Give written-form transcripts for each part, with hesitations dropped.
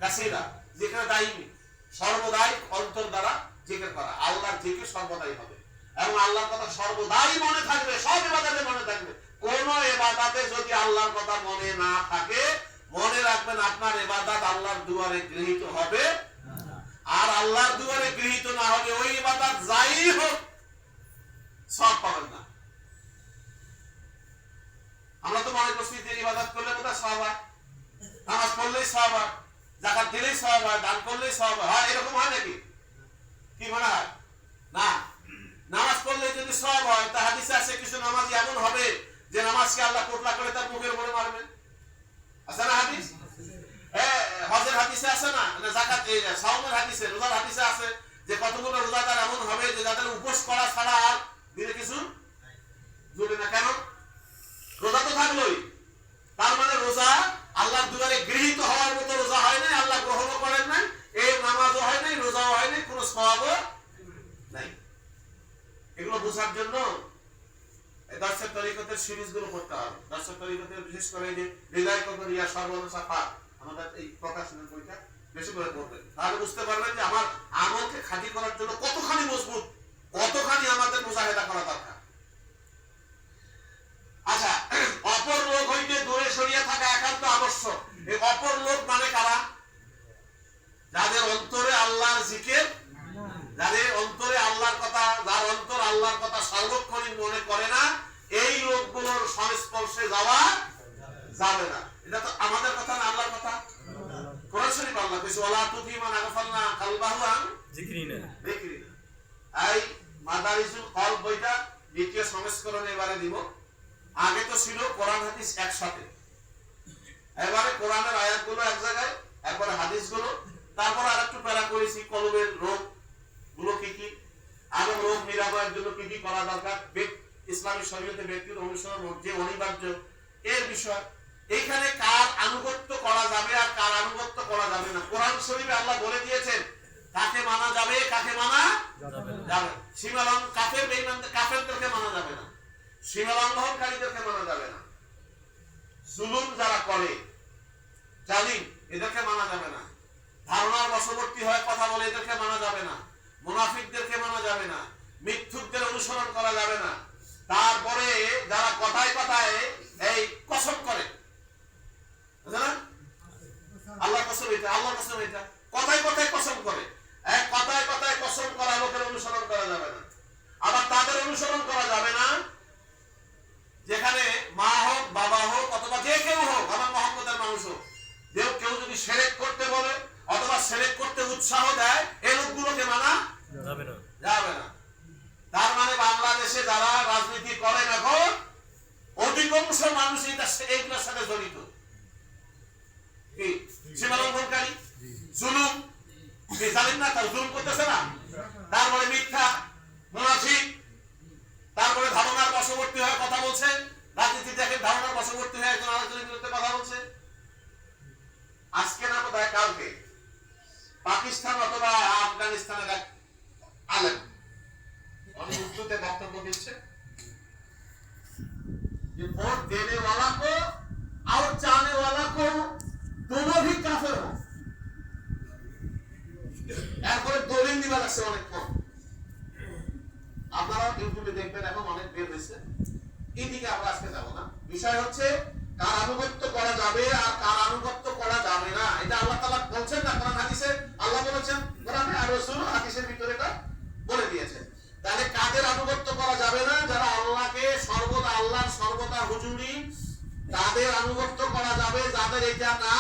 কাসীরা, যেখানে দায়ী সর্বদাই অন্তর দ্বারা জিকির করা। আল্লাহর জিকির সর্বদাই হবে এবং আল্লাহর কথা সর্বদাই মনে থাকবে, সব ইবাদতে মনে থাকবে। কোন ইবাদতে যদি আল্লাহর কথা মনে না থাকে, মনে রাখবেন আপনার ইবাদত আল্লাহর দুয়ারে গৃহীত হবে না। আর আল্লাহর দুয়ারে গৃহীত না হলে ওই ইবাদত যাই হোক সব পাবেন না। আমরা তো মনে করছি যে ইবাদত করলে বোধহয় সওয়াব হয়, নামাজ পড়লেই সওয়াব হয়, যাকাত দিলেই সওয়াব হয়, দান করলেই সওয়াব হয়। এরকম হয় নাকি? কি মনে হয়? না। নামাজ পড়লে যদি সওয়াব হয়, তা হাদিসে আছে কিছু নামাজি এমন হবে যে নামাজকে আল্লাহ কোটলা করে তার মুখের উপরে মারবেন। আছে না হাদিস? হজের হাদিসে আছে না, যাকাত সাওমের হাদিসে, রোজার হাদিসে আছে যে কতগুলো রোজাদার এমন হবে যে যাদের উপোস করা ছাড়া আর দিনে কিছু জুড়ে না। কেন? রোজা তো থাকলোই, তার মানে রোজা আল্লাহর দুয়ারে গৃহীত হওয়ার মতো রোজা হয় নাই, আল্লাহ গ্রহণও করেন নাই, এই নামাজও হয় নাই, রোজাও হয় নাই, কোনো সওয়াবও নাই। এগুলো বোঝার জন্য দর্শক তরিকতের সিরিজ গুলো করতে হবে। দর্শক তরিকতের বিশেষ করে যে হৃদয় কবরিয়া সর্বনসাফা, আমাদের এই প্রকাশনের বইটা বেশি করে পড়বেন, তাহলে বুঝতে পারবেন যে আমার আমলকে খাঁটি করার জন্য কতখানি মজবুত, কতখানি আমাদের মুজাহিদা করা দরকার। আচ্ছা, অপর লোক হইতে দূরে সরিয়ে থাকা একান্ত আবশ্যক। এই অপর লোক মানে কারা? যাদের অন্তরে আল্লাহর জিকির, যাদের অন্তরে আল্লাহর কথা, যার অন্তর আল্লাহর কথা সর্বক্ষণই মনে করে না, এই লোকগুলোর সংস্পর্শে যাওয়া যাবে না। এটা তো আমাদের কথা না, আল্লাহর কথা। কোরআন শরীফ আল্লাহ কইছে ওয়ালা তুতি মান আগফালনা কালবাহু আন যিকরিনা। এই মাদারিসুল কলব বইটা দ্বিতীয় সংস্করণ এবারে দিব। আগে তো ছিল কোরআন হাদিস একসাথে, এবারে কোরআনের আয়াতগুলো এক জায়গায়, একবারে হাদিসগুলো, তারপর আরেকটু প্যারা করেছি কলবের রোগ গুলো কি কি, আর রোগ নিরাময়ের জন্য কি কি করা দরকার, ইসলামী শরীয়তে ব্যক্তির অনুসরণ যে অনিবার্য এর বিষয়। এইখানে কার আনুগত্য করা যাবে আর কার আনুগত্য করা যাবে না, কোরআন শরীফে আল্লাহ বলে দিয়েছেন কাকে মানা যাবে, কাকে মানা যাবে। সীমা লঙ্ঘন, কাফের বেঈমানদের, কাফেরদেরকে মানা যাবে না, সীমা লঙ্ঘনকারীদেরকে মানা যাবে না, জুলুম যারা করে, জালিম, এদেরকে মানা যাবে না, ধারণার বশবর্তী হয়ে কথা বলে এদেরকে মানা যাবে না, মুনাফিকদেরকে মানা যাবে না, মিথ্যুকদের অনুসরণ করা যাবে না। তারপরে যারা কথায় কথায় এই কসম করে, আল্লাহ কসম এটা, আল্লাহ কসম এটা, কথায় কথায় কসম করে, এক কথায় কথায় কসম করা লোকের অনুসরণ করা যাবে না। আবার তাদের অনুসরণ করা যাবে না যেখানে মা হোক, বাবা হোক, অথবা যে কেউ হোক, আমার মোহাম্মদের মানুষ হোক, কেউ যদি শিরক করতে বলে অথবা শিরক করতে উৎসাহ দেয়, এই লোকগুলোকে মানা যাবে না, যাবে না। তার মানে বাংলাদেশে যারা রাজনীতি করেন এখন অধিকাংশ মানুষ এইগুলোর সাথে জড়িত। সীমালঙ্ঘনকারী, জুলুম, জালিম না, তার জুলুম করতেছে না, তারপরে মিথ্যা, মুনাফিক, তারপরে ধারণার বশবর্তী হয়ে কথা বলছে, রাজনীতি দেখেন ধারণার বশবর্তী হয়ে একজন আরেকজনের বিরুদ্ধে কথা বলছে। আজকে না বোধহয় কালকে পাকিস্তান অথবা আফগানিস্তানের এক আলেম উর্দুতে বক্তব্য দিচ্ছে যে ভোট দেने वाला को और चाहने वाला को दोनों भी काफिर हो। এরপরে দলিল দিবা লাগছে অনেকক্ষণ, আপনারা ইউটিউবে দেখবেন, এখন অনেক বের হয়েছে। এইদিকে আমরা আজকে যাবো না। বিষয় হচ্ছে কার আনুগত্য করা যাবে আর কার আনুগত্য করা যাবে না, এটা আল্লাহ তাআলা বলছেন না কোরআন হাদিসে। আল্লাহ বলেছেন কোরআনে আর রাসূল হাদিসের ভিতরে এটা বলে দিয়েছেন। তাহলে কাদের আনুগত্য করা যাবে না? যারা আল্লাহকে সর্বদা, আল্লাহর সর্বদা হুজুরি, তাদের আনুগত্য করা যাবে। যাদের এটা না,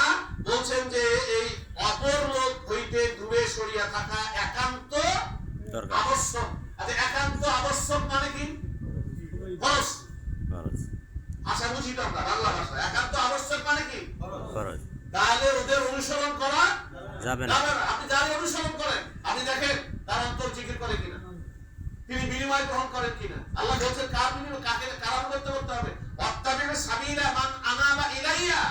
বলছেন যে এই অপর লোক হইতে দূরে সরিয়া থাকা একান্ত আবশ্যক। আচ্ছা, একান্ত আবশ্যক মানে কি? ফরজ। আশা বুঝি তো আমরা বাংলা ভাষা, একান্ত আবশ্যক মানে কি? ফরজ। তাহলে ওদের অনুসরণ করা যাবে না। আপনি যারা অনুসরণ করেন, আপনি দেখেন তার অন্তর জিকির করে কিনা, তিনি বিনিময় গ্রহণ করেন কিনা। আল্লাহ বলছেন কার বিনিময়, কাকে কার আনুগত্য করতে হবে। ওয়াত্তাবিউ সাবিলা মান আনাবা ইলাইয়া।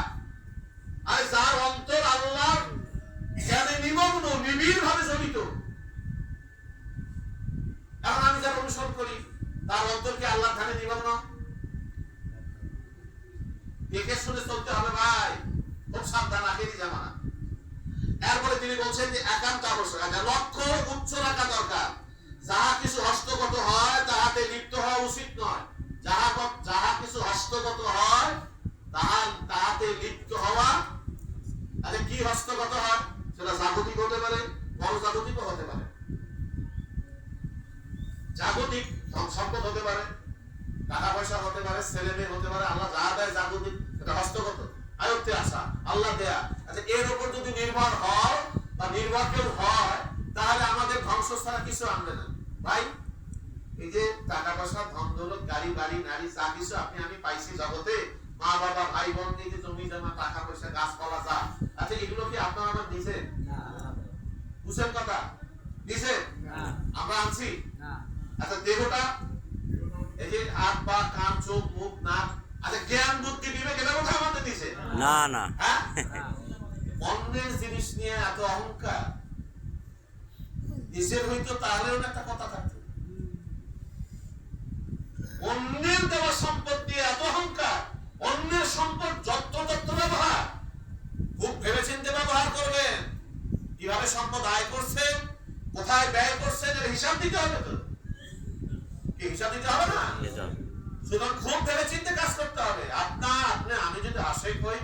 আর যার অন্তর আল্লাহর জ্ঞানে নিমগ্ন, নিবিড় ভাবে জড়িত। এখন আমি যারা অনুসরণ করি, তার অন্তর কি আল্লাহর ধ্যানে নিমগ্ন? দেখে শুনে চলতে হবে ভাই, খুব সাবধান। আখেরি জামানা তিনি বলছেন যে একান্ত আবশ্যক। লক্ষ্য উচ্চ রাখা দরকার। যাহা কিছু হস্তগত হয় তাহাতে লিপ্ত হওয়া উচিত নয়। যাহা কিছু হস্তগত হয় তাহাতে লিপ্ত হওয়া, কি হস্তগত হয়? সেটা জাগতিক হতে পারে, পরজাগতিকও হতে পারে। জাগতিক ধন সম্পদ হতে পারে, টাকা পয়সা হতে পারে, ছেলে মেয়ে হতে পারে। আল্লাহ যা দেয় জাগতিক, এটা হস্তগত, আয়ত্তে আসা, আল্লাহ দেয়া। এর উপর যদি নির্ভর হয় বা নির্ভরশীল হয় তাহলে আমাদের ধ্বংস ছাড়া কিছু আনবে না ভাই। এই যে টাকা পয়সা, ধন দৌলত, গাড়ি বাড়ি, নারী, যা কিছু আপনি আমি পাইছি জগতে, মা বাবা, ভাই বোন, এই যে জমি জমা, টাকা পয়সা, গাছপালা, যা এগুলো কি আপনার আমার নিজে? বুঝেন কথা? নিজে আমরা আনছি? দেহটা, এই যে হাত পা, কান, চোখ, মুখ, নাক, জ্ঞান, বুদ্ধি, বিবেক, এটা কোথায় আমাদের নিজে? না না। হ্যাঁ, অন্যের জিনিস নিয়ে এত অহংকার, নিজের হইতো তাহলেও একটা কথা থাকতো। অন্যের দেওয়া সম্পদ দিয়ে এত অহংকার, অন্যের সম্পদ যত্র ব্যবহার। খুব ভেবেচিন্তে ব্যবহার করবেন। কিভাবে সম্পদ আয় করছেন, কোথায় ব্যয় করছেন, এর হিসাব দিতে হবে। তো কি হিসাব দিতে হবে না? সুতরাং খুব ভেবেচিন্তে কাজ করতে হবে। আপনি আমি যদি আশিক হই,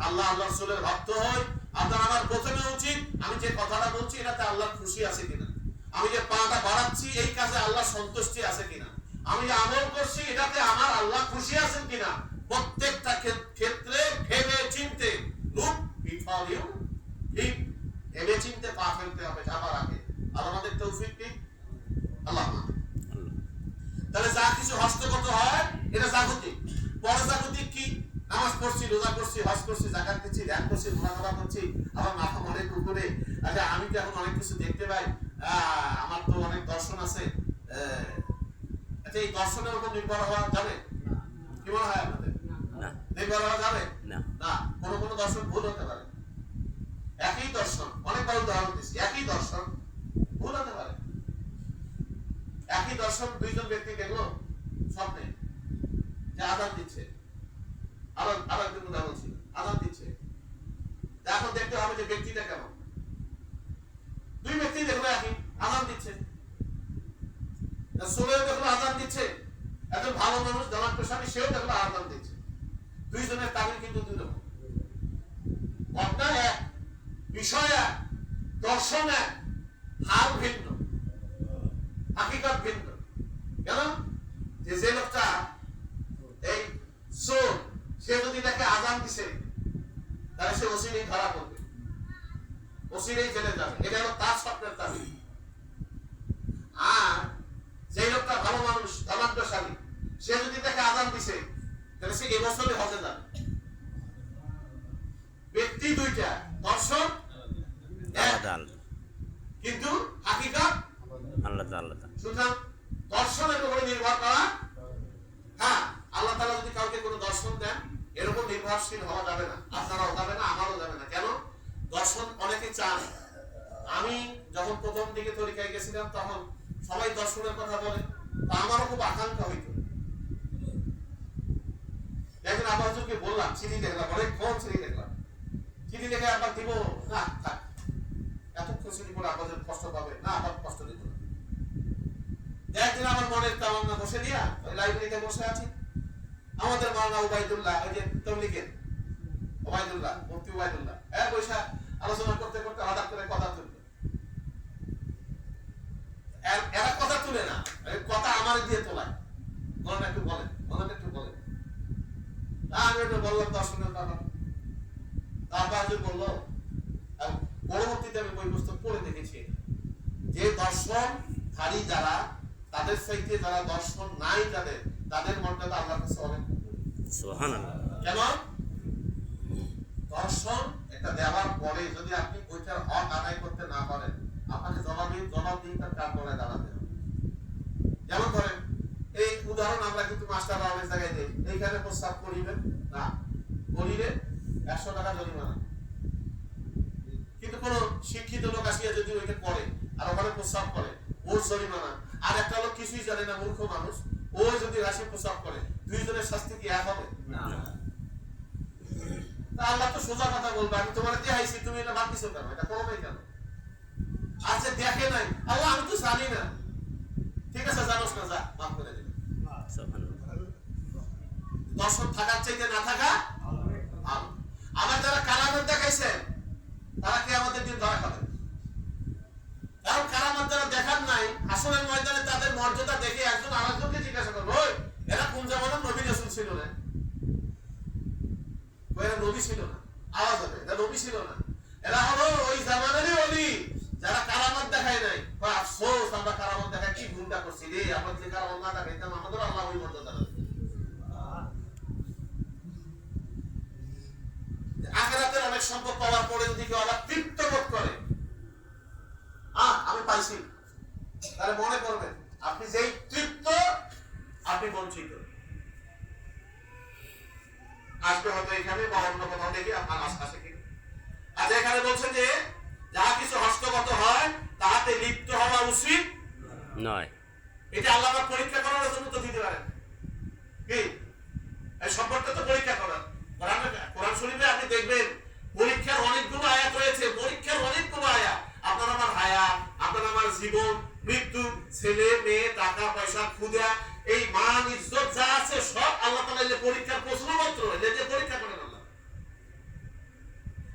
আল্লাহর রাসূলের ভক্ত হই, আপনার আমার প্রথমে উচিত আমি যে কথাটা বলছি এটাতে আল্লাহর খুশি আছে কিনা, আমি যে পাটা বাড়াচ্ছি এই কাজে আল্লাহর সন্তুষ্টি আছে কিনা, আমি যে আমল করছি এটাতে আমার আল্লাহ খুশি আছেন কিনা, প্রত্যেকটা ক্ষেত্রে ভেবে চিন্তে ভেবে চিন্তে পা ফেলতে হবে যাবার আগে। আল্লাহ আমাদের তৌফিক দিন। আল্লাহ। তাহলে যা কিছু হস্তগত হয় এটা জাগতিক। পরজাগতিক কি? নামাজ পড়ছি, রোজা করছি, হজ করছি, যাকাত দিচ্ছি, ধ্যান করছি, মুনাফা করছি, আমার মাথা অনেক উপরে। আমি তো এখন অনেক কিছু দেখতে পাই, আমার তো অনেক দর্শন আছে। এই দর্শনের উপর নির্ভর হওয়া যাবে? কি মনে হয় আপনাদের? নির্ভর হওয়া যাবে না। কোনো দর্শন ভুল হতে পারে। একই দর্শন, অনেকবার উদাহরণ দিচ্ছি, একই দর্শন ভুল হতে পারে। একই দর্শন দুইজন ব্যক্তি দেখলো স্বপ্নে যে আযান দিচ্ছে, আর একজন উদাহরণ ছিল, আযান দিচ্ছে। এখন দেখতে হবে যে ব্যক্তিটা কেমন। দুই ব্যক্তি দেখলো একই আযান দিচ্ছে, সোলেও দেখলো আযান দিচ্ছে, একজন ভালো মানুষ ধনাত্মশালী সেও দেখলো আযান দিচ্ছে। দুইজনের তাবিল কিন্তু দুই রকম। ঘটনা এক, বিষয় এক, দর্শন এক, হাল ভিন্ন, হাকিকত ভিন্ন। কেন? যে লোকটা এই সোল, সে যদি দেখে আযান দিছে তাহলে সে অচিরেই ধরা পড়বে, অচিরেই জেলে যাবে। এটা হলো তার স্বপ্নের তাবিল। আর যে লোকটা ভালো মানুষ, ধনাত্মশালী, সে যদি দেখে আযান দিছে তাহলে সে এবছরই হজে যাবে। ব্যক্তি দুইটা, দর্শন এক, কিন্তু হাকিকত আলাদা। সুতরাং দর্শনের উপরে নির্ভর করা, হ্যাঁ, আল্লাহ তাআলা যদি কাউকে কোনো দর্শন দেন এর উপর নির্ভরশীল হওয়া যাবে না। আপনারাও যাবে না, আমারও যাবে না। কেন? দর্শন অনেকে চান। আমি যখন প্রথম দিকে তরিকায় গেছিলাম তখন সবাই দর্শনের কথা বলে, তা আমারও খুব আকাঙ্ক্ষা হইতো। একদিন আব্বাসকে বললাম, চিঠি দেখলাম, অনেকক্ষণ চিঠি দেখলাম, চিঠি দেখে আবার দিব না, থাক, এতক্ষণ চিঠি পড়ে আব্বাসের কষ্ট পাবে না, আবার কষ্ট দিব না। একদিন আমার মনের তামান্না বসে দিয়া ওই লাইব্রেরিতে বসে আছি, আমাদের মাওলানা উবাইদুল্লাহ, ওই যে তবলিগের উবাইদুল্লাহ, মুফতি উবাইদুল্লাহ, বৈশা আলোচনা করতে করতে হঠাৎ করে কথা তুলল। এরা কথা তুলে না, কথা আমার দিয়ে তোলায়। মনে একটু বলেন, আমি একটু বললাম দর্শনের ব্যাপার। তারপর বললো, পরবর্তীতে আমি বই পুস্তক পড়ে দেখেছি যে দর্শনধারী যারা, তাদের চাইতে যারা দর্শন নাই তাদের মর্যাদা আল্লাহর কাছে অনেক। সুবহানাল্লাহ। কেন? দর্শন এটা দেওয়ার পরে যদি আপনি ওইটার হক আদায় করতে না পারেন, আপনাকে জবাবদিহিতার কাজ করে দাঁড়াতে হবে। যেমন ধরেন এই উদাহরণ আমরা কিন্তু মাস্টার অনেক জায়গায় দিই, এইখানে প্রস্তাব করিবেন না, করিলে 100 টাকা জরিমানা। কিন্তু কোন শিক্ষিত লোক আসিয়া যদি ওইটা করে আর ওখানে প্রস্তাব করে, ওর জরিমানা। আর একটা লোক কিছুই জানে না, মূর্খ মানুষ, ও যদি রাশি প্রস্তাব করে, দুইজনের শাস্তি কি এক হবে? আল্লাহ তো সোজা কথা বলবে, আমি তোমার দেখাইছি, তুমি এটা বাদ দিছো কেন, এটা করো নাই কেন? আচ্ছা দেখে নাই, আল্লাহ আমি তো জানি না। ঠিক আছে, জানোস না, যা মাফ করে দিবে। দর্শন থাকার চাইতে না থাকা ভালো। আবার যারা কারামত দেখাইছেন তারা কিয়ামতের দিন ধরা খাবে। কারণ কারামত যারা দেখার নাই, হাসরের ময়দানে তাদের মর্যাদা দেখে একজন আরেকজনকে জিজ্ঞাসা করবে, ওই এরা কোন জামানার নবী রাসূল ছিল না? এরা নবী ছিল না, আওয়াজ হবে, এরা নবী ছিল না, এরা হলো ওই জামানারই ওলি যারা কারামত দেখায় নাই। আফসোস, আমরা কারামত দেখায় কি ভুলটা করছি রে, আমরা যে কারামত না দেখাইতাম আমাদের আল্লাহ ওই মর্যাদা দেবে। আখিরাতের অনেক সম্পদ পাওয়ার পরে যদি কেউ আবার তৃপ্ত বোধ করে, আমি পাইছি, তাহলে মনে করবেন আপনি যেই তৃপ্ত আপনি বঞ্চিত। আসবে হয়তো এখানে বা অন্য কোথাও দেখে আপনার আশপাশে কি। আচ্ছা, এখানে বলছেন যে যাহা কিছু হস্তগত হয় তাহাতে লিপ্ত হওয়া উচিত নয়। এটা আল্লাহ পরীক্ষা করার জন্য তো দিতে পারেন কি, এই সম্পর্কে তো পরীক্ষা করার। কোরআন শরীফে আপনি দেখবেন পরীক্ষার অনেকগুলো আয়াত রয়েছে, পরীক্ষার অনেকগুলো আয়াত। আপনার আমার হায়াত, আপনার আমার জীবন, মৃত্যু, ছেলে মেয়ে, টাকা পয়সা, ক্ষুধা, এই মান ইজ্জত যা আছে সব আল্লাহ তাআলা এই পরীক্ষার প্রশ্নপত্র, এই যে পরীক্ষা করেন আল্লাহ।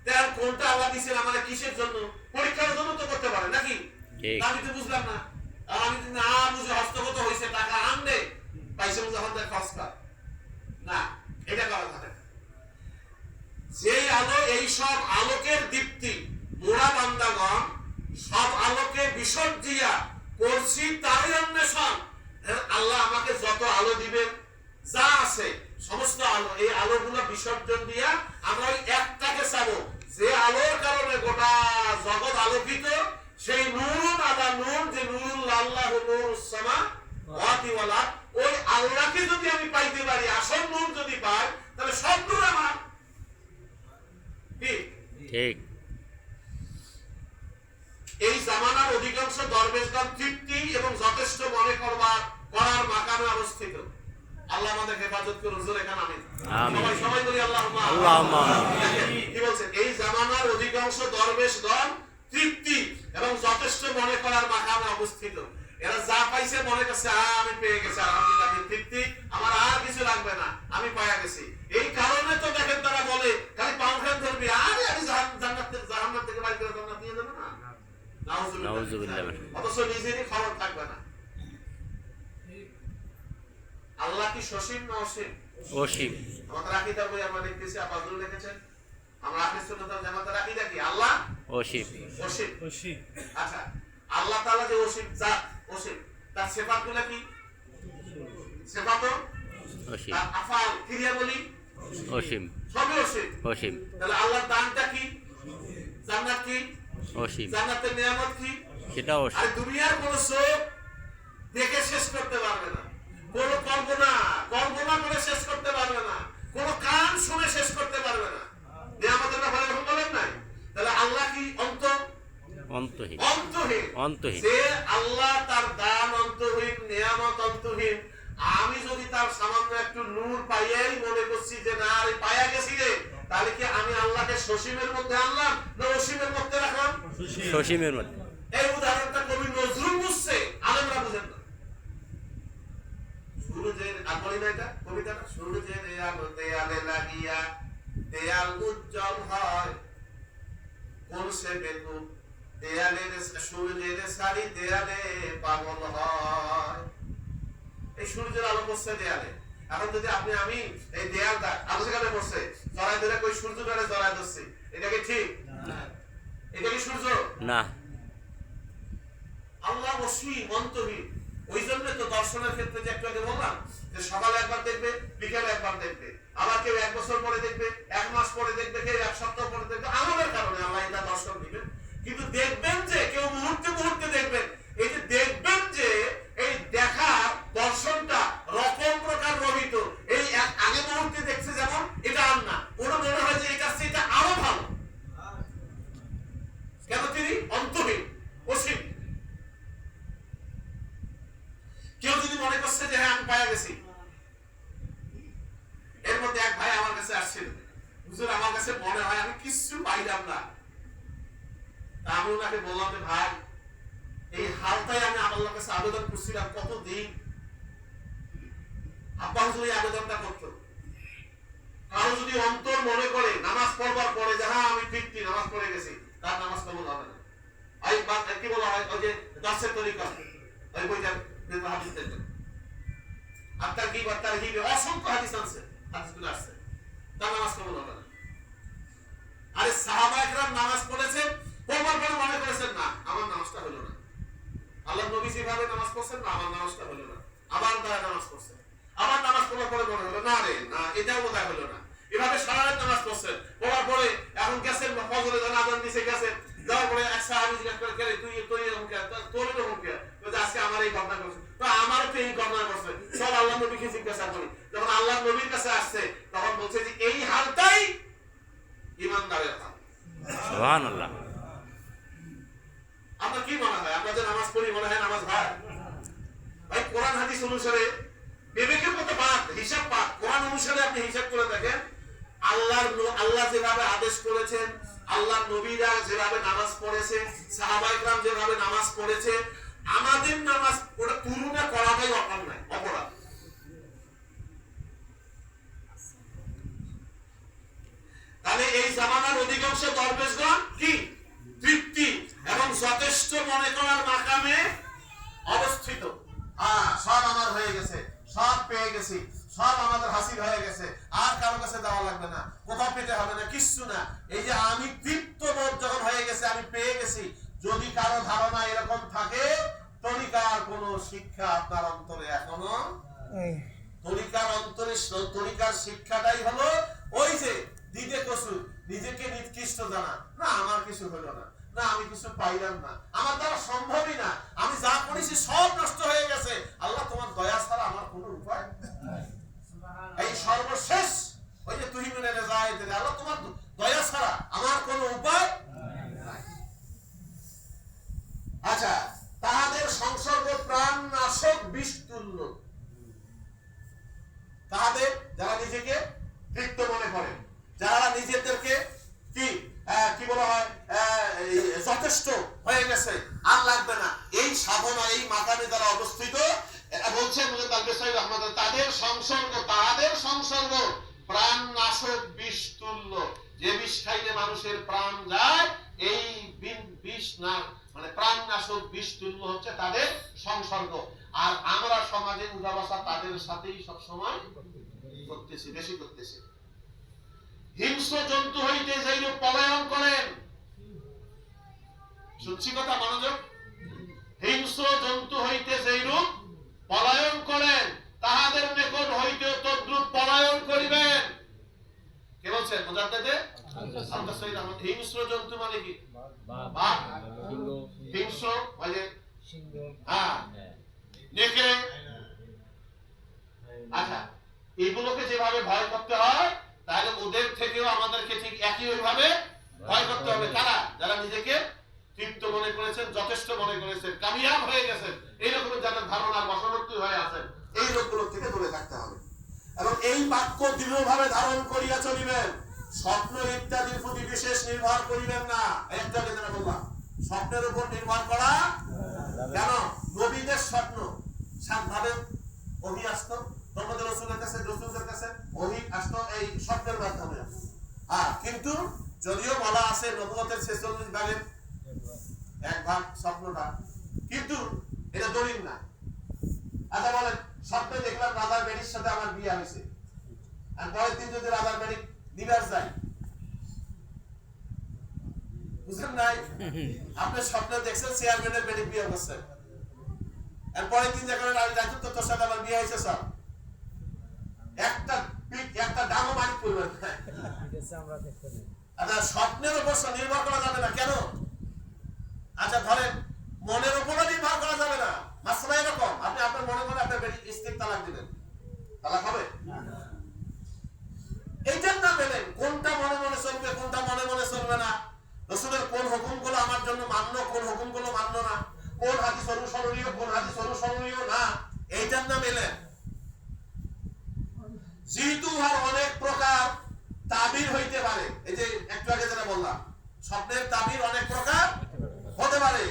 তার কোনটা আল্লাহ দিবেন আমাদের কিসের জন্য? পরীক্ষার জন্য তো করতে পারেন নাকি? আমি তো বুঝলাম না, আমি তো না বুঝে হস্তগত হইছে, টাকা আনবে পয়সা যখন দেয় খরচ কর না, এটা করা থাকে। যেই আলো, এই সব আলোকের দীপ্তি মোরা বান্দাগণ সব আলোকে বিসর্জিয়া করছি তারই অন্বেষণ। আল্লাহ আমাকে যত আলো দিবেন, যা আছে সমস্ত আলো, এই আলোগুলো বিসর্জন দিয়া আমরা ওই একটাকে চাবো, যে আলোর কারণে গোটা জগৎ আলোকিত, সেই নূরুন আলা নূর, যে নূরুল আল্লাহু নূরুস সামাওয়াতি ওয়াল আরদ, ওই আল্লাহকে যদি আমি পাইতে পারি, আসল নূর যদি পাই, তাহলে সব নূর আমার। ঠিক। এই জামানার অধিকাংশ দরবেশগণ তৃপ্তি এবং যথেষ্ট মনে করার মাকামে অবস্থিত। আল্লাহ আমাদের হেফাজত করুন, জোরে কান আমিন। সবাই বলি আল্লাহুম্মা আমিন। কি বলছেন? এই জামানার অধিকাংশ দরবেশগণ তৃপ্তি এবং যথেষ্ট মনে করার মাকামে অবস্থিত। এরা যা পাইছে মনে করছে আমি পেয়ে গেছি, আলহামদুলিল্লাহ, তৃপ্তি, আমার আর কিছু লাগবে না, আমি পায়া গেছি। এই কারণে তো দেখেন তারা বলে খালি পাউখান ধরবি, আরে আমি জান্নাত থেকে বাইর করে জান্নাত নিয়ে দেব না, নাউযুবিল্লাহ, অথচ নিজেরই খবর থাকবে না। আল্লাহ কি সসীম না অসীম? অসীম। আমাদের আকীদা বই আমরা লিখতেছি, আপাদুল লিখেছেন, আমরা আহলে সুন্নাত ওয়াল জামাতের আকীদা কি? আল্লাহ অসীম। অসীম, অসীম। আচ্ছা, আল্লাহ তাআলা যে অসীম জাত, অসীম, তার সিফাতগুলো কি? সিফাত অসীম, তার আফআল ক্রিয়াবলী অসীম, সবই অসীম। অসীম। তাহলে আল্লাহর দানটা কি? জান্নাত কি? অসীম। জান্নাতের নিয়ামত কি? সেটা অসীম। আর দুনিয়ার কোন চোখ দেখে শেষ করতে পারবে না, কোন কল্পনা করে শেষ করতে পারবে না, কোন কান শুনে শেষ করতে পারবে না। নিয়ামতের ব্যাপারে এখন বলেন নাই? তাহলে আল্লাহ কি অন্তহীন? অন্তহীন। যে আল্লাহ তার দান অন্তহীন, নিয়ামত অন্তহীন, আমি যদি তার সামান্য একটু নূর পাইয়াই মনে করছি যে না আমি পাইয়া গেছি রে, তাহলে কি আমি আল্লাহকে সসীমের মধ্যে আনলাম না অসীমের মধ্যে রাখলাম? সসীমের মধ্যে। এই উদাহরণটা কবি নজরুল বুঝছে, আলেমরা বুঝেন না। সূর্যের আলোয় না, এটা কবিতাটা, সূর্যের আলো দেয়ালে লাগিয়া দেয়াল উজ্জ্বল হয়, কোন সে বেকুব দেয়ালের সূর্যের সারি দেয়ালে পাগল হয়। এই সূর্যের আলো পড়ছে দেয়ালে, এখন যদি আপনি আমি এই দেয়ালটা আলো সেখানে পড়ছে, জড়াই ধরে কই সূর্যটারে জড়াই ধরছি, এটা কি ঠিক? না। এটা কি সূর্য? না। আল্লাহ অসীম, অন্তহীন। ওই জন্য তো দর্শনের ক্ষেত্রে যে একটু আগে বললাম যে সকালে একবার দেখবে, বিকেলে একবার দেখবে, আবার কেউ 1 বছর পরে দেখবে, 1 মাস পরে দেখবে, কেউ 1 সপ্তাহ পরে দেখবে। আমাদের কারণে আল্লাহ এটা দর্শন দিবেন, কিন্তু দেখবেন যে কেউ মুহূর্তে মুহূর্তে দেখবেন। এই যে দেখবেন যে এই দেখার দর্শনটা রকম প্রকার রহিত, এই আগে মুহূর্তে দেখছে যেমন, এটা আর না, ওরা মনে হয় যে এটা সেটা আরো ভালো। কেন? তিনি অন্তহীন, অসীম। কেউ যদি মনে করছে যে হ্যাঁ আমি পায়া গেছি, এর মধ্যে এক ভাই আমার কাছে আসছিল, হুজুর আমার কাছে পাইলাম না। আমি ওনাকে বললাম যে ভাই এই হালটাই আমি আল্লাহর কাছে আবেদন করছিলাম কতদিন। আব্বা হুজুর এই আবেদনটা করতো। কারো যদি অন্তর মনে করে নামাজ পড়বার পরে যে হ্যাঁ আমি ফিরতি নামাজ পড়ে গেছি, তার নামাজ কবুল হবে না। কি বলা হয় ওই যে দাসের তরিকা, ওই বইটা হাদিস দেখবেন আপনার কি বার্তার হিবে অসংখ্য হাদিস আছে, হাদিসগুলো আসছে, তার নামাজ কবুল হবে না। আরে সাহাবা একরাম নামাজ পড়েছেন, পড়বার পরে মনে করেছেন না আমার নামাজটা হলো না, আল্লাহ নবী যেভাবে নামাজ পড়ছেন না আমার নামাজটা হলো না, আবার তারা নামাজ পড়ছেন, আবার নামাজ পড়ার পরে মনে হলো না রে না এটাও বোধহয় হলো না, এভাবে সারা রাত নামাজ পড়ছেন, পড়ার পরে এখন গেছেন ফজরে যখন আযান দিছে গেছেন, যাওয়ার পরে এক সাহাবী জিজ্ঞাসা করে কে তুই তুই এরকম কে তোর এরকম কে, বলে আজকে আমার এই ঘটনা ঘটছে, তো আমারও তো এই ঘটনা ঘটছে, চল আল্লাহ নবীকে জিজ্ঞাসা করি। যখন আল্লাহ নবীর কাছে আসছে তখন বলছে যে এই হালটাই ঈমানদারের হাল। সুবহানাল্লাহ। আপনার কি মনে হয় আমরা যে নামাজ পড়ি মনে হয় নামাজ ভাই? ভাই কোরআন হাদিস অনুসারে বিবেকের মতো বাদ হিসাব বাদ, কোরআন অনুসারে আপনি হিসাব করে দেখেন আল্লাহ যেভাবে আদেশ করেছেন, আল্লাহ নবীরা যেভাবে নামাজ পড়েছে, সাহাবায়ে কেরাম যেভাবে নামাজ পড়েছে, আমাদের নামাজ ওটা তুলনা করাটাই অপরাধ। তাহলে এই জামানার অধিকাংশ দরবেশগণ কি তৃপ্তি এবং যথেষ্ট মনে করার মাকামে অবস্থিত। সব আমার হয়ে গেছে, সব পেয়ে গেছি, সব আমাদের হাসিল হয়ে গেছে, আর কারো কাছে দেওয়া লাগবে না, কোথাও পেতে হবে না, কিচ্ছু না। এই যে আমি তৃপ্ত বোধ যখন হয়ে গেছে, আমি পেয়ে গেছি, যদি কারো ধারণা এরকম থাকে তরিকার কোন শিক্ষা আপনার অন্তরে এখনো, তরিকার অন্তরে তরিকার শিক্ষাটাই হলো ওই যে দিদে কসু, নিজেকে নিকৃষ্ট জানা, না আমার কিছু হলো না, না আমি কিছু পাইলাম না, আমার দ্বারা সম্ভবই না, আমি যা করেছি সব নষ্ট হয়ে গেছে, আল্লাহ তোমার দয়া ছাড়া আমার কোনো উপায় নাই। এই সর্বশেষ ওই যে তুই মেনে যায় আল্লাহ তোমার দয়া ছাড়া আমার কোনো উপায় নাই। আচ্ছা, তাহাদের সংসর্গ প্রাণ নাশক বিষ তুল্য। তাহাদের যারা নিজেকে তৃপ্ত মনে করে, যারা নিজেদেরকে কি বলা হয় যথেষ্ট হয়ে গেছে আর লাগবে না, এই সাধনা এই মাকামে যারা অবস্থিত, এরা বলছেন তাদের সংসর্গ প্রাণ নাশক বিষ তুল্য। যে বিষ খাইলে মানুষের প্রাণ যায়, এই বিষ না মানে প্রাণ নাশক বিষ তুল্য হচ্ছে তাদের সংসর্গ। আর আমরা সমাজে উদাবাসা তাদের সাথেই সবসময় করতেছি, বেশি করতেছি। হিংস্র জন্তু হইতে যেইরূপ পলায়ন করেন, শুনছি কথা মনোযোগ, হিংস্র জন্তু হইতে যেইরূপ পলায়ন করেন, তাহাদের নিকট হইতে তদ্রূপ পলায়ন করিবেন। কে বলছেন? মুজাদ্দেদে আব্দুস সঈদ আহমদ। হিংস্র জন্তু মানে কি? বাঘ, হিংস্র মানে সিংহ, হ্যাঁ, নেকড়ে। আচ্ছা, এগুলোকে যেভাবে ভয় করতে হয়, তাহলে ওদের থেকেও আমাদেরকে ঠিক একই ওইভাবে ভয় করতে হবে। কারা? যারা নিজেকে তৃপ্ত মনে করেছেন, যথেষ্ট মনে করেছেন, কামিয়াব হয়ে গেছেন, এইরকম যাদের ধারণার বশবর্তী হয়ে আছেন, এই লোকগুলোর থেকে দূরে থাকতে হবে। এবং এই বাক্য দৃঢ়ভাবে ধারণ করিয়া চলিবেন। স্বপ্ন ইত্যাদির প্রতি বিশেষ নির্ভর করিবেন না। একটা বেদনা বললাম, স্বপ্নের উপর নির্ভর করা কেন? নবীদের স্বপ্ন সাতভাবে ওহী আসতো, তোমাদের রাসূলের কাছে, রাসূলদের কাছে ওহী আসতো এই স্বপ্নের মাধ্যমে। কিন্তু যদিও বলা আছে নবুয়তের 46 ভাগের এক ভাগ স্বপ্নটা, কিন্তু এটা দলিল না। আচ্ছা বলেন, স্বপ্নে দেখলাম রাজার বেটির সাথে আমার বিয়ে হয়েছে, আর পরের দিন যদি রাজার বেটি নিবাস যায়, বুঝলেন নাই? আপনি স্বপ্নে দেখছেন চেয়ারম্যানের বেটি বিয়ে করছেন, আর পরের দিন যখন আমি জানতাম তো তোর সাথে আমার বিয়ে হয়েছে, সব একটা ডাঙো মানি করবেন। আচ্ছা, স্বপ্নের উপর নির্ভর করা যাবে না কেন? আচ্ছা ধরেন মনের উপরও নির্ভর করা যাবে না। মাসলা এরকম, আপনি আপনার মনে মনে আপনার স্ত্রীর তালাক দিবেন, তালাক হবে? এইটার না মেলেন কোনটা মনে মনে চলবে, কোনটা মনে মনে চলবে না, রাসূলের কোন হুকুমগুলো আমার জন্য মান্য, কোন হুকুমগুলো মান্য না, কোন হাদিস অনুসরণীয়, কোন হাদিস অনুসরণীয় না, এইটার না মেলেন। যেহেতু অনেক প্রকার তাবির হইতে পারে, এই যে একটু আগে যেটা বললাম, স্বপ্নের তাবির অনেক প্রকার হতে পারে।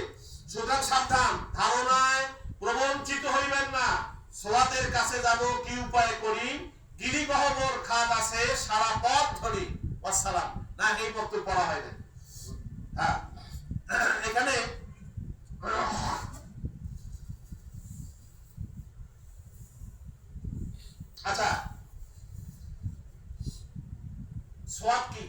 সুতরাং সাবধান, ধারণায় প্রবঞ্চিত হইবেন না। সোয়াতের কাছে যাব কি উপায় করি, গিরিগহবর খাদ আছে সারা পথ ধরি। আসসালাম না, এই বক্তব্য পড়া হয় না। হ্যাঁ, এখানে আচ্ছা, সোয়াদ কি?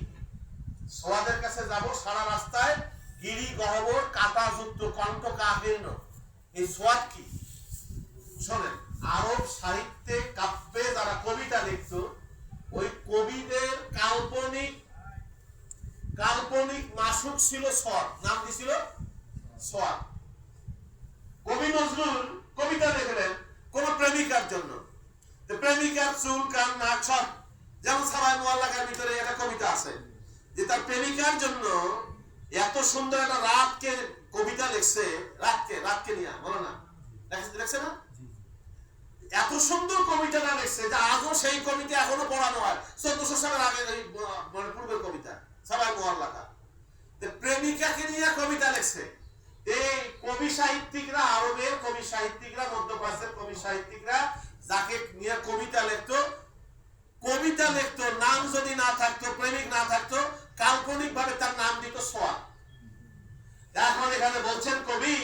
সোয়াদের কাছে যাব সারা রাস্তায় গিরি গহবর কাটা যুক্ত কণ্ঠ কাহিন্য। এই সোয়াদ কি? শোনেন, আরব সাহিত্যে কাব্যে যারা কবিতা লিখত, ওই কবিদের কাল্পনিক মাসুক ছিল সোয়াদ, নাম দিছিল সোয়াদ। কবি নজরুল কবিতা লিখলেন কোন প্রেমিকার জন্য, প্রেমিকার চুল কান নাক সব, যেমন সাবাই মুআল্লাকার ভিতরে একটা কবিতা আছে যে তার প্রেমিকার জন্য এত সুন্দর একটা রাতকে কবিতা লিখছে। রাতকে নিয়ে বলো না, লিখছে না? এত সুন্দর কবিতাটা লিখছে যে আজও সেই কবিতা এখনো পড়ানো হয়। 1400 সালের আগে পূর্বের কবিতা সাবাই মুআল্লাকা। প্রেমিকাকে নিয়ে কবিতা লিখছে। এই কবি সাহিত্যিকরা, আরবের কবি সাহিত্যিকরা, মধ্যপ্রাচ্যের কবি সাহিত্যিকরা যাকে নিয়ে কবিতা লিখতো, নাম যদি না থাকতো, প্রেমিক না থাকতো, কাল্পনিক ভাবে তার নাম দিত সোয়াদ। এখন এখানে বলছেন কবি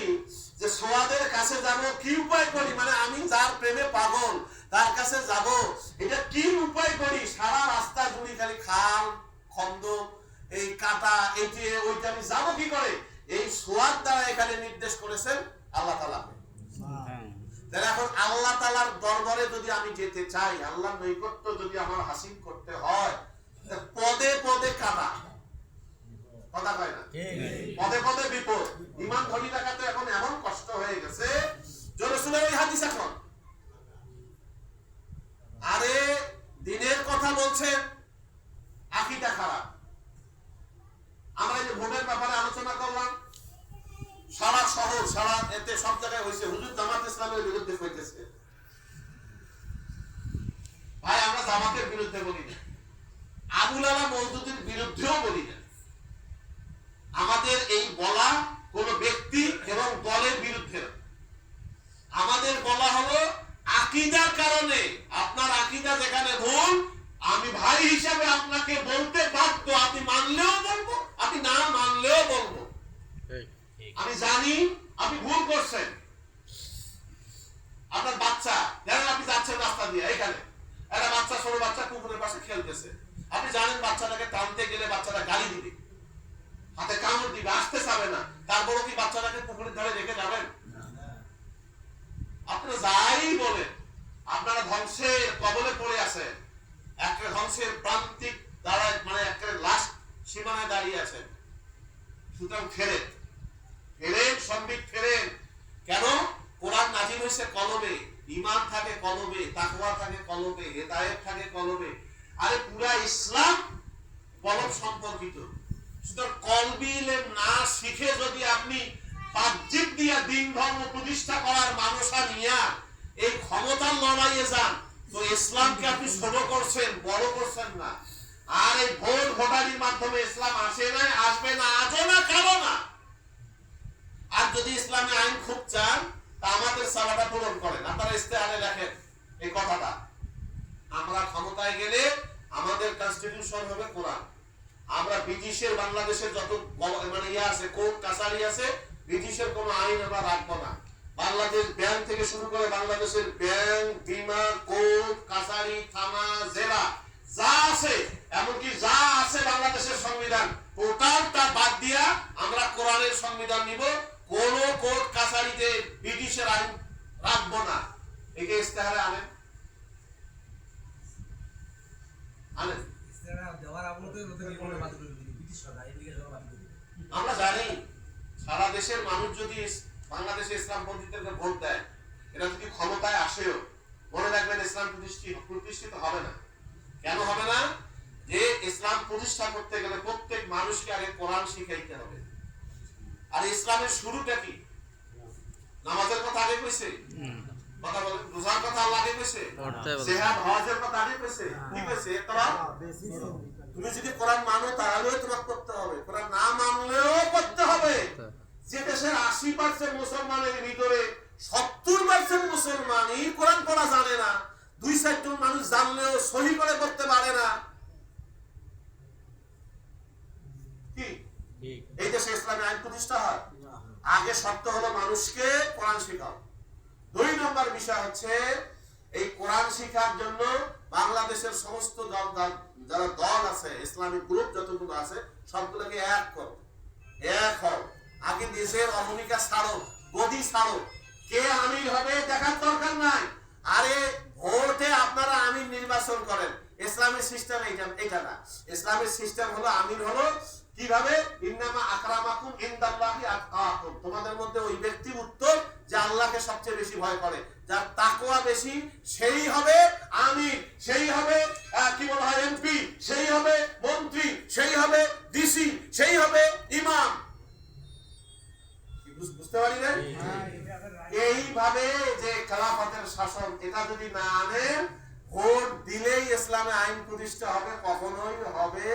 যে সোয়াদের কাছে যাব কি উপায় করি, মানে আমি যার প্রেমে পাগল তার কাছে যাব, এটা কি উপায় করি? সারা রাস্তা জুড়ে খালি খাল খন্দ, এই কাটা, এইটি ওইটা, আমি যাবো কি করে? এই সোয়াদ দ্বারা এখানে নির্দেশ করেছেন আল্লাহ তাআলা। এখন আল্লাহ তাআলার দরবারে যদি আমি যেতে চাই, আল্লাহর নৈকট্য যদি আমার হাসিল করতে হয়, পদে পদে কাটা, কথা কয় না, পদে পদে বিপদ। ইমান ধনী রাখা তো এখন এমন কষ্ট হয়ে গেছে। রাসূলের ওই হাদিস এখন, আরে দিনের কথা বলছেন, আকীদা খারাপ। আমরা এই যে ভোটের ব্যাপারে আলোচনা করলাম, সারা শহর সারা এতে সব জায়গায় হয়েছে, হুজুর জামাত ইসলামের বিরুদ্ধে হইতেছে। ভাই, আমরা জামাতের বিরুদ্ধে বলি না, আবুল আলা মওদুদের বিরুদ্ধেও বলি না। আমাদের এই বলা কোন ব্যক্তি এবং দলের বিরুদ্ধে না। আমাদের বলা হলো আকীদার কারণে, আপনার আকীদা যেখানে ভুল, আমি ভাই হিসাবে আপনাকে বলতে বাধ্য। আপনি মানলেও বলবো, আপনি না মানলেও বলবো। আমি জানি আপনি ভুল করছেন। আপনার বাচ্চা, জানেন আপনি যাচ্ছেন রাস্তা দিয়ে, এখানে একটা বাচ্চা, ছোট বাচ্চা পুকুরের পাশে খেলতেছে। আপনি জানেন বাচ্চাটাকে টানতে গেলে বাচ্চাটা গালি দিবে, হাতে কামড় দিবে, আসতে চাবে না। তারপরও কি বাচ্চাটাকে পুকুরের ধারে রেখে যাবেন? আপনারা যাই বলেন, আপনারা ধ্বংসের কবলে পড়ে আছেন, একটা ধ্বংসের প্রান্তিক দ্বারা, মানে একটা লাস্ট সীমানায় দাঁড়িয়ে আছেন। সুতরাং ফেরেন, সম্বিত ফেরেন। কেন? কোরআন নাযিল হয়েছে কলবে, ঈমান থাকে কলবে, তাকওয়া থাকে কলবে, হেদায়েত থাকে কলবে। আরে পুরা ইসলাম কলব সম্পর্কিত। সুতরাং কলবি ইলম না শিখে যদি আপনি বাহ্যিক দিয়া দিন ধর্ম প্রতিষ্ঠা করার মানসা নিয়া এই ক্ষমতার লড়াইয়ে যান, তো ইসলামকে আপনি ছোট করছেন, বড় করছেন না। আর এই ভোটারির মাধ্যমে ইসলাম আসে না, আসবে না, আজও না, কালো না। আর যদি ইসলামে আইন খুব চান, তা আমাদের সালাটা পূরণ করেন। আপনারা ইস্তেহারে লেখেন এই কথাটা, আমরা ক্ষমতায় গেলে আমাদের কনস্টিটিউশন হবে কোরআন। আমরা ব্রিটিশের, বাংলাদেশের যত মানে আছে, কোর্ট কাছারি আছে, ব্রিটিশের কোনো আইন আমরা রাখবো না। বাংলাদেশ ব্যাংক থেকে শুরু করে বাংলাদেশের ব্যাংক, বীমা, কোর্ট কাছারি, থানা, জেলা যা আছে, এমনকি যা আছে বাংলাদেশের সংবিধান, টোটালটা বাদ দিয়া আমরা কোরআনের সংবিধান নিব। কোন কোর্ট কাছারিতে ব্রিটিশের আইন রাখবো না। একে ইস্তেহারে আনেন। আমরা জানি সারা দেশের মানুষ যদি বাংলাদেশে ইসলাম পন্থীদেরকে ভোট দেয়, এরা যদি ক্ষমতায় আসেও, মনে রাখবেন ইসলাম প্রতিষ্ঠিত হবে না। কেন হবে না? যে ইসলাম প্রতিষ্ঠা করতে গেলে প্রত্যেক মানুষকে আগে কোরআন শিখাইতে হবে। আর ইসলামের শুরুটা কি? নামাজের কথা আগে কইছে, কথা বলেন, রোজার কথা আল্লাহ আগে কইছে, জিহাদ হজের কথা আগে কইছে, কি কইছে? তুমি যদি কোরআন মানো তাহলে তোমাকে করতে হবে, কোরআন না মানো এই দেশে ইসলামী আইন প্রতিষ্ঠা হয়? আগে শর্ত হলো মানুষকে কোরআন শেখাও। 2 নম্বর বিষয় হচ্ছে এই কোরআন শেখার জন্য বাংলাদেশের সমস্ত যারা দল আছে, ইসলামিক গ্রুপ যতগুলো আছে, সবগুলোকে এক করো, এক হও। আগে দেশের অহমিকা ছাড়ো, গদি ছাড়ো। কে আমির হবে দেখার দরকার নাই। আরে ভোটে আপনারা আমির নির্বাচন করেন। ইসলামিক সিস্টেম এইটা না। ইসলামিক সিস্টেম হলো আমির হলো কিভাবে, ইন্নামা আকরামাকুম ইনদাল্লাহি আতকাকুম। তোমাদের মধ্যে ওই ব্যক্তি উত্তম যে আল্লাহকে সবচেয়ে বেশি ভয় করে, যার তাকওয়া বেশি, সেই হবে আমির, সেই হবে কি বলা হয় এমপি, সেই হবে মন্ত্রী, সেই হবে ডিসি, সেই হবে ইমাম। বুঝতে পারি না? এইভাবে যে খেলাফতের শাসন, এটা যদি না আনেন, ভোট দিলেই ইসলামে আইন প্রতিষ্ঠা হবে, কখনোই হবে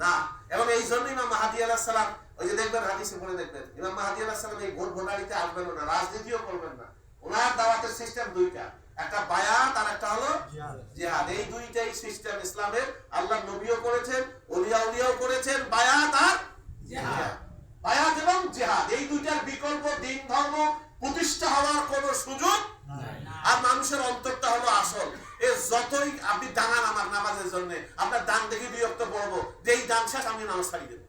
না। এবং এই জন্য ইমাম মাহদী আলাইহিস সালাম, ওই যে দেখবেন হাদিসে পড়ে দেখবেন, ইমাম মাহদী আলাইহিস সালাম এই ভোটারিতে আসবেন না, রাজনীতিও করবেন না। ওনার দাওয়াতের সিস্টেম 2টা, একটা বায়াত আর একটা হলো জিহাদ। এই 2টাই সিস্টেম ইসলামের। আল্লাহ নবীও করেছেন, ওলিয়াও করেছেন, বায়াত আর জিহাদ। বায়াত এবং জিহাদ এই 2টার বিকল্প দিন ধর্ম প্রতিষ্ঠা হওয়ার কোনো সুযোগ নাই। আর মানুষের অন্তরটা হলো আসল। এ যতই আপনি দাঁড়ান আমার নামাজের জন্য, আপনার দান দেখে বিরক্ত পড়বো, যে এই দান শেষ আমি নামাজ ছাড়িয়ে দেবো।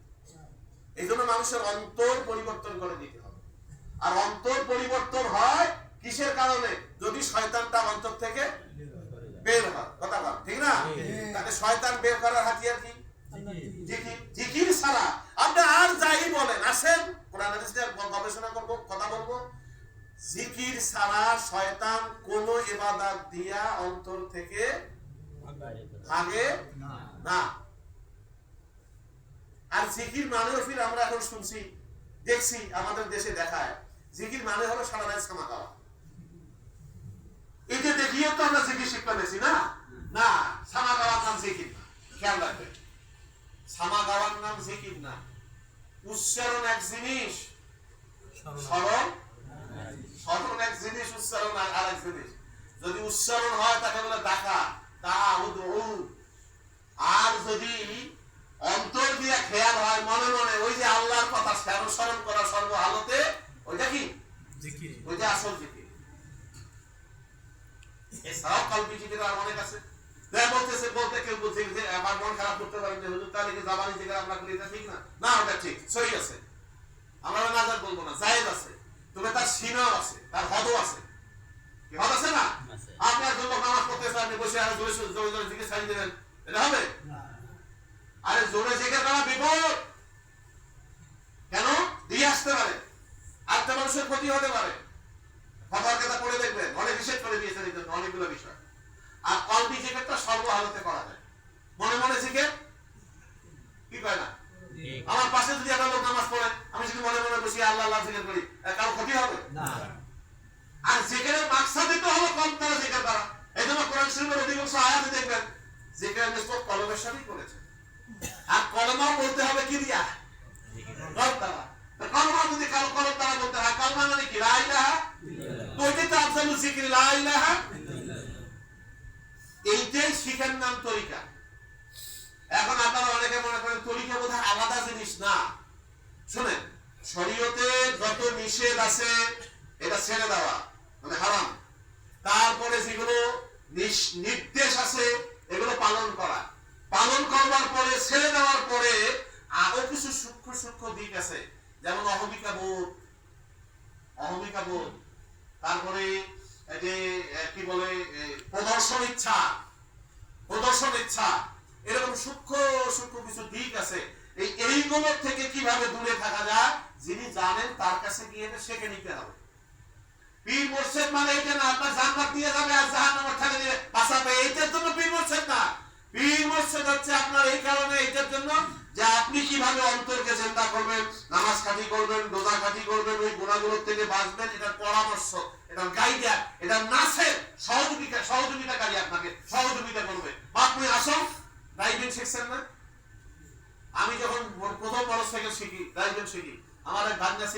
এই জন্য মানুষের অন্তর পরিবর্তন করে দিতে হবে। আর অন্তর পরিবর্তন হয় কিসের কারণে? যদি শয়তানটা অন্তর থেকে বের হয়। কথা বল ঠিক না? তাহলে শয়তান বের করার হাতিয়ার কি? জিকির ছাড়া আপনি আর যাই বলেন, আসেন কোরআন হাদিসে গবেষণা করবো, কথা বলবো। জিকির ছাড়া শয়তান কোন ইবাদত দিয়া অন্তর থেকে ভাগে না। আর জিকির মানে ফির আমরা এখন শুনছি, দেখছি, আমাদের দেশে দেখায় জিকির মানে হলো সারা রাত সামা খাওয়া। এটা দেখিয়ে তো আমরা জিকির শিক্ষা পেয়েছি না। না, সামা খাওয়ার নাম জিকির না, খেয়াল রাখবেন। সামা গাওয়ার নাম জিকির না। উচ্চারণ এক জিনিস, স্মরণ এক জিনিস, উচ্চারণ আর এক জিনিস। যদি উচ্চারণ হয় তাকে বলে ডাকা, আর যদি অন্তর দিয়ে খেয়াল হয়, মনে মনে ওই যে আল্লাহর কথা স্মরণ করা সর্বহালতে, ওইটা কি জিকির, ওইটা আসল জিকির। এছাড়াও কল্পি জিকির আর অনেক আছে। বলতে কেউ বলছে যে আমার মন খারাপ করতে পারেন, যে হুজুর তাহলে কি জাবানি জিকির আমরা করি, এটা ঠিক না? না, ওটা ঠিক, সহি আছে। আমরা নাজার বলবো না, জায়েজ আছে। তবে তার সীমাও আছে, তার হদও আছে। কি হদ আছে না? আপনি একজন লোক নামাজ পড়তেছেন, আপনি বসে আর জোরে জোরে জিকির ছাড়িয়ে দেবেন, এটা হবে? আরে জোরে জিকির করা বিপদ। কেন? দিয়ে আসতে পারে, আরেকটা মানুষের ক্ষতি হতে পারে। ফতোয়ার কথা পড়ে দেখবেন, অনেক নিষেধ করে দিয়েছেন এই জন্য অনেকগুলো বিষয়। আর কলবি জিকিরটা সর্বহালতে করা যায়। মনে মনে জিকির কি পায় না? আমার পাশে যদি একটা লোক নামাজ পড়ে, আমি যদি মনে মনে বসে আল্লাহ আল্লাহ জিকির করি, কারো ক্ষতি হবে না। আর জিকিরের মাকসাদই তো হলো কলব দ্বারা জিকির করা। এই জন্য কোরআন শরীফের অধিকাংশ আয়াতে দেখবেন জিকিরের নিসবত কলবের সাথেই করেছে। আর কলমা বলতে হবে কি দিয়া? কলব দ্বারা। কলমা যদি কারো কলব দ্বারা বলতে হয়, কলমা মানে কি? লা ইলাহা ইল্লাল্লাহ। তো এটাই তো আফজালুল জিকির, লা ইলাহা ইল্লাল্লাহ। এইটাই শিখার নাম তরিকা। এখন আপনারা অনেকে মনে করেন তরিকা বোধহয় আলাদা জিনিস। না, শুনেন, শরীয়তে যত নিষেধ আছে এটা ছেড়ে দেওয়া মানে হারাম। তারপরে যেগুলো নির্দেশ আছে এগুলো পালন করা। পালন করবার পরে, ছেড়ে দেওয়ার পরে আরো কিছু সূক্ষ্ম সূক্ষ্ম দিক আছে, যেমন অহমিকা বোধ, তারপরে যে কি বলে প্রদর্শন ইচ্ছা, এরকম সূক্ষ্ম সূক্ষ্ম কিছু দিক আছে। এইগুলোর থেকে কিভাবে দূরে থাকা যায়, যিনি জানেন তার কাছে গিয়ে শিখে নিতে হবে। পীর মুর্শিদ মানে এটা না আপনার জান্নাত দিয়ে যাবে আর জাহান্নামে ঠেলে দিয়ে বাঁচাবে, এইটার জন্য পীর মুর্শিদ না। পীর মুর্শিদ হচ্ছে আপনার এই কারণে, এইটার জন্য যে আপনি কিভাবে অন্তরকে চিন্তা করবেন, নামাজ খাঁটি করবেন, রোজা খাঁটি করবেন, ওই গুনাহগুলোর থেকে বাঁচবেন। এটার পরামর্শ, এটার গাইডার, এটার নাসের সহযোগিতাকারী, আপনাকে সহযোগিতা করবে। আপনি আসুন, ড্রাইভিং শিখছেন না? আমি যখন প্রথম মোটরসাইকেল শিখি, ড্রাইভিং শিখি, আমার এক ভাগ্না